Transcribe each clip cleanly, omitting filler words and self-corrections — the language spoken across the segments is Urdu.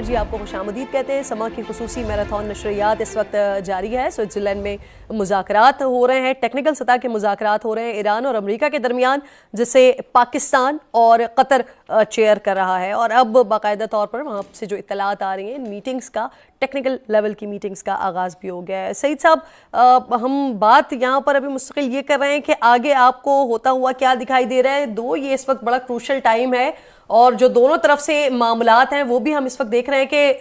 جی آپ کو خوش آمدید کہتے ہیں۔ سما کی خصوصی میراتھن نشریات اس وقت جاری ہے۔ سوئٹزرلینڈ میں مذاکرات ہو رہے ہیں، ٹیکنیکل سطح کے مذاکرات ہو رہے ہیں ایران اور امریکہ کے درمیان، جسے پاکستان اور قطر چیئر کر رہا ہے، اور اب باقاعدہ طور پر وہاں سے جو اطلاعات آ رہی ہیں میٹنگز کا، ٹیکنیکل لیول کی میٹنگز کا آغاز بھی ہو گیا ہے۔ سعید صاحب، ہم بات یہاں پر ابھی مستقل یہ کر رہے ہیں کہ آگے آپ کو ہوتا ہوا کیا دکھائی دے رہا ہے؟ یہ اس وقت بڑا کروشل ٹائم ہے، اور جو دونوں طرف سے معاملات ہیں وہ بھی ہم اس وقت دیکھ رہے ہیں کہ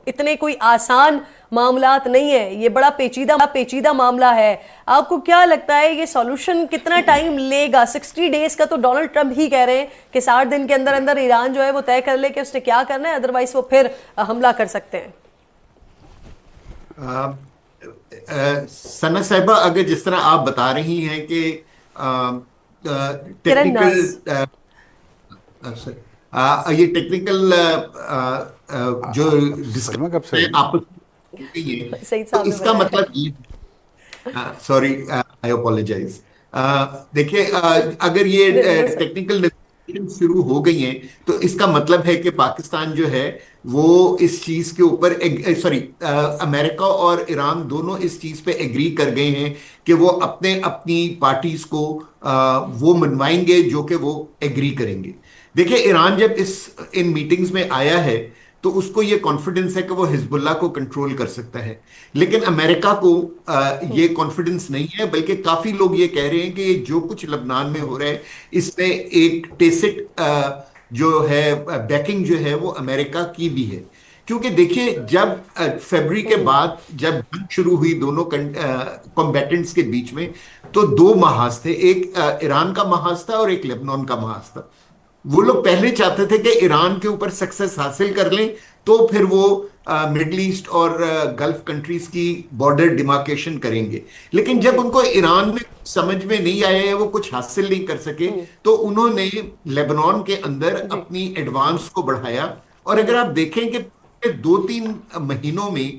اتنے کوئی آسان معاملات نہیں ہیں، یہ بڑا پیچیدہ معاملہ ہے۔ آپ کو کیا لگتا ہے یہ سولوشن کتنا ٹائم لے گا؟ 60 ڈیز کا تو ڈونلڈ ٹرمپ ہی کہہ رہے ہیں کہ 60 دن کے اندر اندر ایران جو ہے وہ طے کر لے کہ اس نے کیا کرنا ہے، ادروائز وہ پھر حملہ کر سکتے ہیں۔ ثنا صاحبہ، اگر جس طرح آپ بتا رہی ہیں کہ یہ ٹیکنیکل جو تو اس کا مطلب یہ، سوری آئی اپولوجائز، دیکھیے اگر یہ ٹیکنیکل شروع ہو گئی ہیں تو اس کا مطلب ہے کہ پاکستان جو ہے وہ اس چیز کے اوپر امریکہ اور ایران دونوں اس چیز پہ ایگری کر گئے ہیں کہ وہ اپنی پارٹیز کو وہ منوائیں گے جو کہ وہ ایگری کریں گے۔ دیکھیں، ایران جب ان میٹنگز میں آیا ہے تو اس کو یہ کانفیڈنس ہے کہ وہ حزب اللہ کو کنٹرول کر سکتا ہے، لیکن امریکہ کو یہ کانفیڈنس نہیں ہے، بلکہ کافی لوگ یہ کہہ رہے ہیں کہ جو کچھ لبنان میں ہو رہا ہے اس میں ایک ٹیسٹ جو ہے بیکنگ جو ہے وہ امریکہ کی بھی ہے۔ کیونکہ دیکھیے، جب فیبری کے بعد جب جنگ شروع ہوئی دونوں کمبیٹنٹس کے بیچ میں، تو دو محاذ تھے، ایک ایران کا محاذ تھا اور ایک لیبنان کا محاذ تھا۔ وہ لوگ پہلے چاہتے تھے کہ ایران کے اوپر سکسس حاصل کر لیں تو پھر وہ مڈل ایسٹ اور گلف کنٹریز کی بارڈر ڈیمارکیشن کریں گے، لیکن جب ان کو ایران میں سمجھ میں نہیں آیا ہے، وہ کچھ حاصل نہیں کر سکے، تو انہوں نے لیبنان کے اندر اپنی ایڈوانس کو بڑھایا۔ اور اگر آپ دیکھیں کہ 2-3 مہینوں میں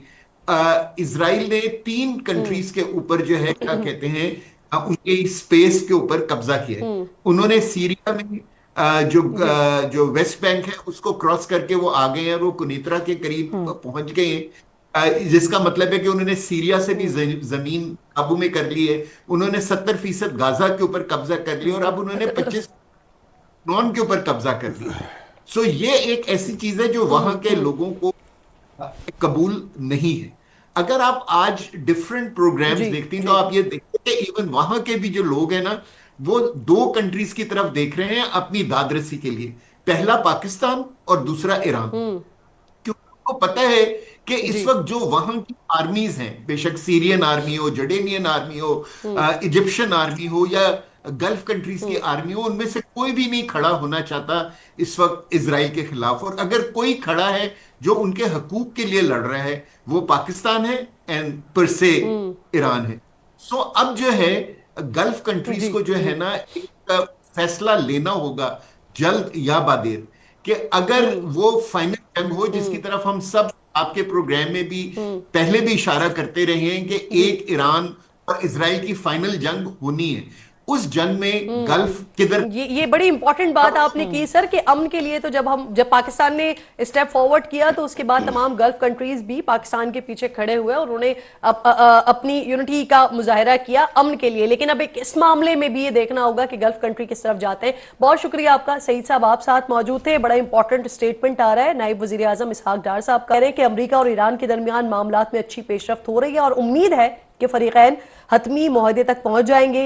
اسرائیل نے 3 کنٹریز کے اوپر جو ہے کیا کہتے ہیں ان کے اسپیس کے اوپر قبضہ کیا ہے۔ انہوں نے سیریا میں جو ویسٹ بینک ہے اس کو کراس کر کے وہ آگئے ہیں، وہ کنیترا کے قریب پہنچ گئے ہیں، جس کا مطلب ہے کہ انہوں نے سیریا سے بھی زمین قابو میں کر لی ہے۔ انہوں نے 70% غازہ کے اوپر قبضہ کر لیا، اور اب انہوں نے 25 کے اوپر قبضہ کر لیا۔ یہ ایک ایسی چیز ہے جو وہاں کے لوگوں کو قبول نہیں ہے۔ اگر آپ آج ڈیفرنٹ پروگرامز دیکھتی ہیں تو آپ یہ دیکھتے ہیں کہ ایون وہاں کے بھی جو لوگ ہیں نا، وہ 2 کنٹریز کی طرف دیکھ رہے ہیں اپنی داد رسی کے لیے، پہلا پاکستان اور دوسرا ایران، کیونکہ ان کو پتہ ہے کہ اس وقت جو وہاں کی آرمیز ہیں، بے شک سیرین آرمی ہو، جارڈینین آرمی ہو، ایجپشن آرمی ہو یا گلف کنٹریز کی آرمی ہو، ان میں سے کوئی بھی نہیں کھڑا ہونا چاہتا اس وقت اسرائیل کے خلاف، اور اگر کوئی کھڑا ہے جو ان کے حقوق کے لیے لڑ رہا ہے وہ پاکستان ہے اینڈ پر سے ایران ہے۔ اب جو ہے گلف کنٹریز کو جو ہے نا ایک فیصلہ لینا ہوگا جلد یا بادیر، کہ اگر وہ فائنل جنگ ہو جس کی طرف ہم سب آپ کے پروگرام میں بھی پہلے بھی اشارہ کرتے رہے ہیں کہ ایک ایران اور اسرائیل کی فائنل جنگ ہونی ہے، اس جنگ میں گلف کدھر۔ یہ بڑی امپورٹنٹ بات آپ نے کی سر، کہ امن کے لیے تو جب پاکستان نے اسٹیپ فارورڈ کیا تو اس کے بعد تمام گلف کنٹریز بھی پاکستان کے پیچھے کھڑے ہوئے اور انہوں نے اپنی یونٹی کا مظاہرہ کیا امن کے لیے، لیکن اب اس معاملے میں بھی یہ دیکھنا ہوگا کہ گلف کنٹری کس طرف جاتے ہیں۔ بہت شکریہ آپ کا سعید صاحب، آپ ساتھ موجود تھے۔ بڑا امپورٹنٹ اسٹیٹمنٹ آ رہا ہے، نائب وزیر اعظم اسحاق ڈار صاحب کہہ رہے ہیں کہ امریکہ اور ایران کے درمیان معاملات میں اچھی پیش رفت ہو رہی ہے، اور امید ہے کہ فریقین حتمی معاہدے تک پہنچ جائیں گے۔